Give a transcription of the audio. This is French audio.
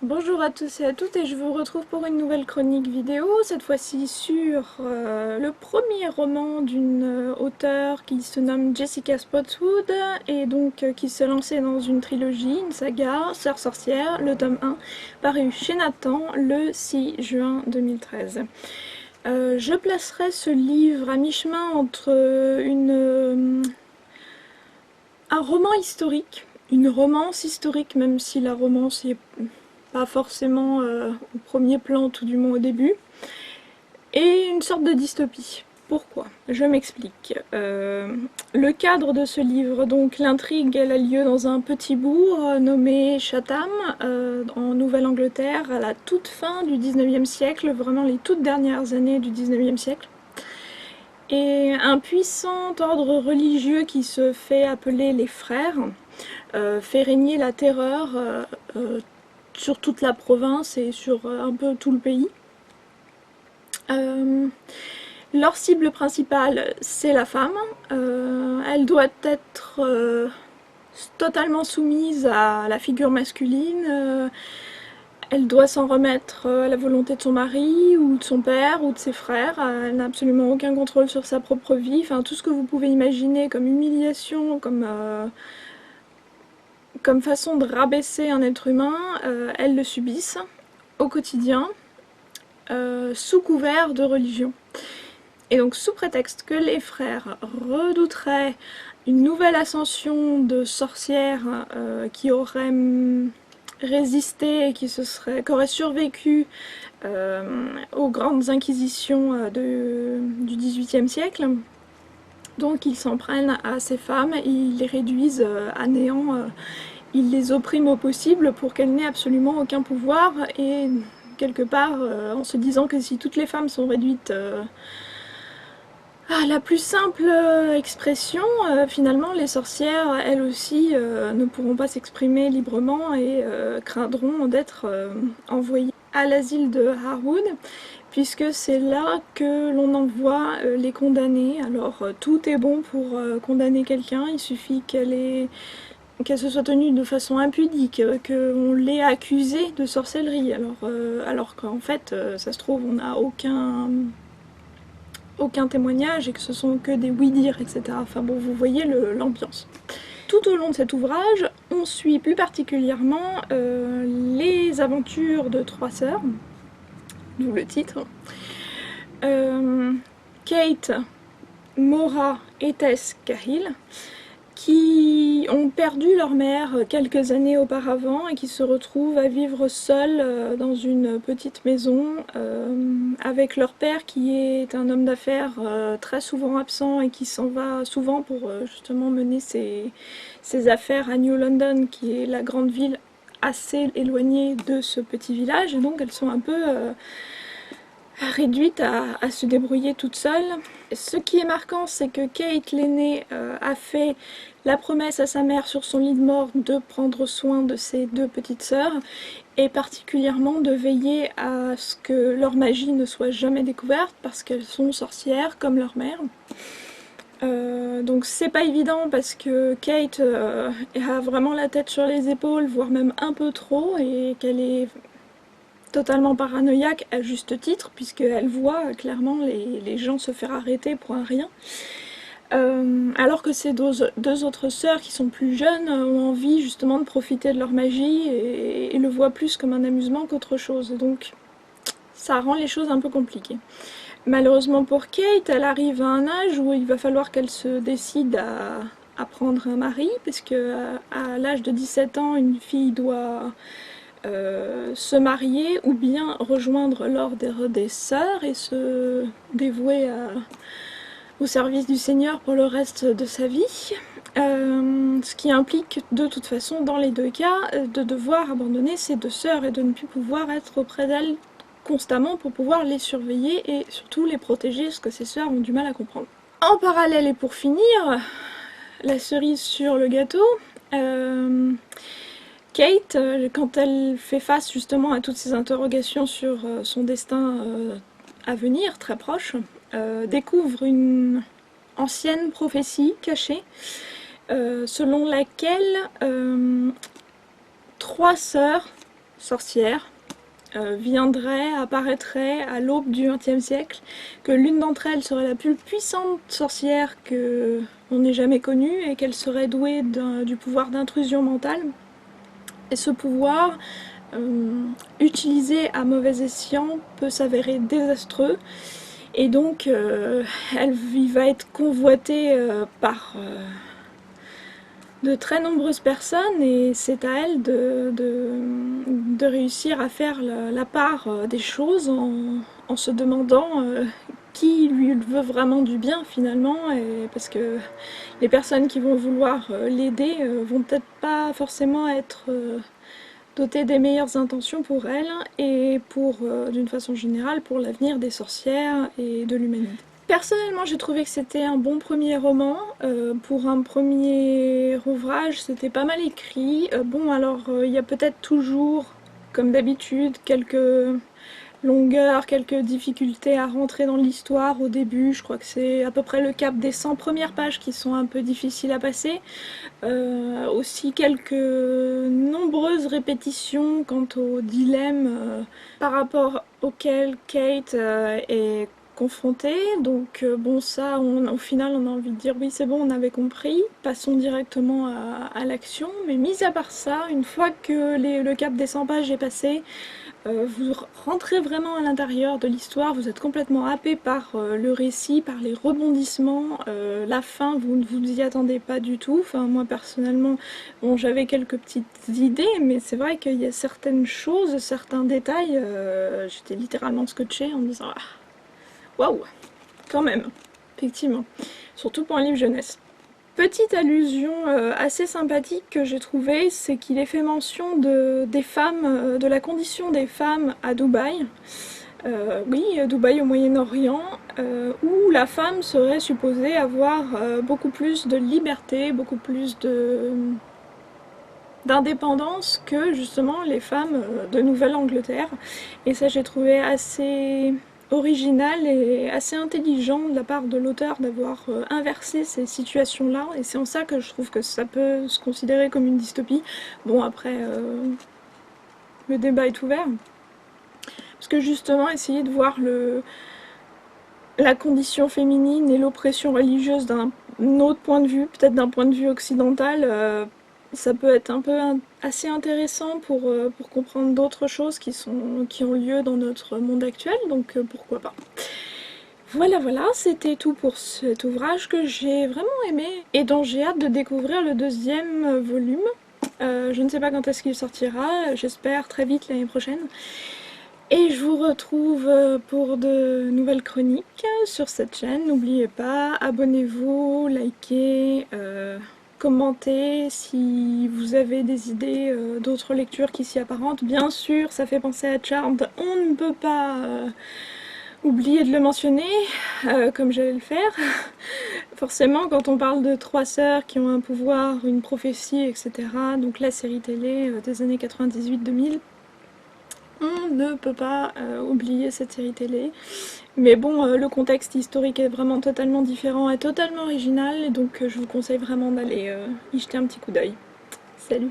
Bonjour à tous et à toutes, et je vous retrouve pour une nouvelle chronique vidéo, cette fois-ci sur le premier roman d'une auteure qui se nomme Jessica Spotswood et donc qui s'est lancée dans une trilogie, une saga, Sœur sorcière, le tome 1, paru chez Nathan le 6 juin 2013. Je placerai ce livre à mi-chemin entre un roman historique, une romance historique, même si la romance est pas forcément au premier plan, tout du moins au début, et une sorte de dystopie. Pourquoi? Je m'explique. Le cadre de ce livre, donc l'intrigue, elle a lieu dans un petit bourg nommé Chatham, en Nouvelle-Angleterre, à la toute fin du 19e siècle, vraiment les toutes dernières années du 19e siècle. Et un puissant ordre religieux qui se fait appeler les Frères fait régner la terreur sur toute la province et sur un peu tout le pays. Leur cible principale, c'est la femme. Elle doit être totalement soumise à la figure masculine. Elle doit s'en remettre à la volonté de son mari, ou de son père, ou de ses frères. Elle n'a absolument aucun contrôle sur sa propre vie. Enfin, tout ce que vous pouvez imaginer comme humiliation, comme façon de rabaisser un être humain, elles le subissent au quotidien, sous couvert de religion. Et donc sous prétexte que les frères redouteraient une nouvelle ascension de sorcières qui auraient résisté et qui auraient survécu aux grandes inquisitions du XVIIIe siècle, donc ils s'en prennent à ces femmes, ils les réduisent à néant, ils les oppriment au possible pour qu'elles n'aient absolument aucun pouvoir, et quelque part en se disant que si toutes les femmes sont réduites à la plus simple expression, finalement les sorcières elles aussi ne pourront pas s'exprimer librement et craindront d'être envoyées à l'asile de Harwood, puisque c'est là que l'on envoie les condamnés. Alors tout est bon pour condamner quelqu'un, il suffit qu'elle se soit tenue de façon impudique, qu'on l'ait accusée de sorcellerie, alors qu'en fait, ça se trouve, on n'a aucun témoignage et que ce sont que des oui-dire, etc. Enfin bon, vous voyez l'ambiance. Tout au long de cet ouvrage, on suit plus particulièrement les aventures de trois sœurs, d'où le titre. Kate, Maura et Tess Cahill, qui ont perdu leur mère quelques années auparavant et qui se retrouvent à vivre seules dans une petite maison avec leur père qui est un homme d'affaires très souvent absent et qui s'en va souvent pour justement mener ses affaires à New London, qui est la grande ville assez éloignée de ce petit village, et donc elles sont un peu réduite à se débrouiller toute seule. Ce qui est marquant, c'est que Kate, l'aînée, a fait la promesse à sa mère sur son lit de mort de prendre soin de ses deux petites sœurs, et particulièrement de veiller à ce que leur magie ne soit jamais découverte, parce qu'elles sont sorcières comme leur mère. Donc c'est pas évident, parce que Kate a vraiment la tête sur les épaules, voire même un peu trop, et qu'elle est totalement paranoïaque à juste titre, puisqu'elle voit clairement les gens se faire arrêter pour un rien. Alors que ces deux autres sœurs qui sont plus jeunes ont envie justement de profiter de leur magie et le voient plus comme un amusement qu'autre chose. Donc ça rend les choses un peu compliquées. Malheureusement pour Kate, elle arrive à un âge où il va falloir qu'elle se décide à prendre un mari, parce qu'à l'âge de 17 ans, une fille doit se marier ou bien rejoindre l'ordre des sœurs et se dévouer au service du Seigneur pour le reste de sa vie. Ce qui implique de toute façon dans les deux cas de devoir abandonner ses deux sœurs et de ne plus pouvoir être auprès d'elles constamment pour pouvoir les surveiller et surtout les protéger, ce que ses sœurs ont du mal à comprendre. En parallèle, et pour finir, la cerise sur le gâteau, Kate, quand elle fait face justement à toutes ces interrogations sur son destin à venir, très proche, découvre une ancienne prophétie cachée, selon laquelle trois sœurs sorcières apparaîtraient à l'aube du XXe siècle, que l'une d'entre elles serait la plus puissante sorcière que l'on ait jamais connue et qu'elle serait douée du pouvoir d'intrusion mentale. Et ce pouvoir, utilisé à mauvais escient, peut s'avérer désastreux. Et donc, il va être convoité par de très nombreuses personnes et c'est à elle de réussir à faire la part des choses en se demandant qui lui veut vraiment du bien finalement, et parce que les personnes qui vont vouloir l'aider vont peut-être pas forcément être dotées des meilleures intentions pour elle et pour, d'une façon générale, pour l'avenir des sorcières et de l'humanité. Personnellement, j'ai trouvé que c'était un bon premier roman. Pour un premier ouvrage, c'était pas mal écrit. Bon, alors, il y a peut-être toujours, comme d'habitude, quelques longueurs, quelques difficultés à rentrer dans l'histoire au début. Je crois que c'est à peu près le cap des 100 premières pages qui sont un peu difficiles à passer. Aussi quelques nombreuses répétitions quant au dilemme par rapport auquel Kate est confrontée. Donc bon, ça, au final, on a envie de dire oui, c'est bon, on avait compris, passons directement à l'action. Mais mis à part ça, une fois que le cap des 100 pages est passé, vous rentrez vraiment à l'intérieur de l'histoire, vous êtes complètement happé par le récit, par les rebondissements, la fin, vous ne vous y attendez pas du tout. Enfin, moi personnellement, bon, j'avais quelques petites idées, mais c'est vrai qu'il y a certaines choses, certains détails, j'étais littéralement scotchée en me disant ah, waouh, quand même, effectivement, surtout pour un livre jeunesse. Petite allusion assez sympathique que j'ai trouvée, c'est qu'il est fait mention des femmes, de la condition des femmes à Dubaï. Oui, Dubaï au Moyen-Orient, où la femme serait supposée avoir beaucoup plus de liberté, beaucoup plus d'indépendance que justement les femmes de Nouvelle-Angleterre. Et ça, j'ai trouvé assez original et assez intelligent de la part de l'auteur d'avoir inversé ces situations-là, et c'est en ça que je trouve que ça peut se considérer comme une dystopie. Bon, après, le débat est ouvert, parce que justement, essayer de voir la condition féminine et l'oppression religieuse d'un autre point de vue, peut-être d'un point de vue occidental, ça peut être un peu assez intéressant pour comprendre d'autres choses qui ont lieu dans notre monde actuel, donc pourquoi pas. Voilà, voilà, c'était tout pour cet ouvrage que j'ai vraiment aimé et dont j'ai hâte de découvrir le deuxième volume. Je ne sais pas quand est-ce qu'il sortira, j'espère très vite l'année prochaine. Et je vous retrouve pour de nouvelles chroniques sur cette chaîne. N'oubliez pas, abonnez-vous, likez, commentez si vous avez des idées d'autres lectures qui s'y apparentent. Bien sûr, ça fait penser à Charmed, on ne peut pas oublier de le mentionner, comme j'allais le faire. Forcément, quand on parle de trois sœurs qui ont un pouvoir, une prophétie, etc., donc la série télé des années 98-2000, on ne peut pas oublier cette série télé. Mais bon, le contexte historique est vraiment totalement différent et totalement original, et donc je vous conseille vraiment d'aller y jeter un petit coup d'œil. Salut!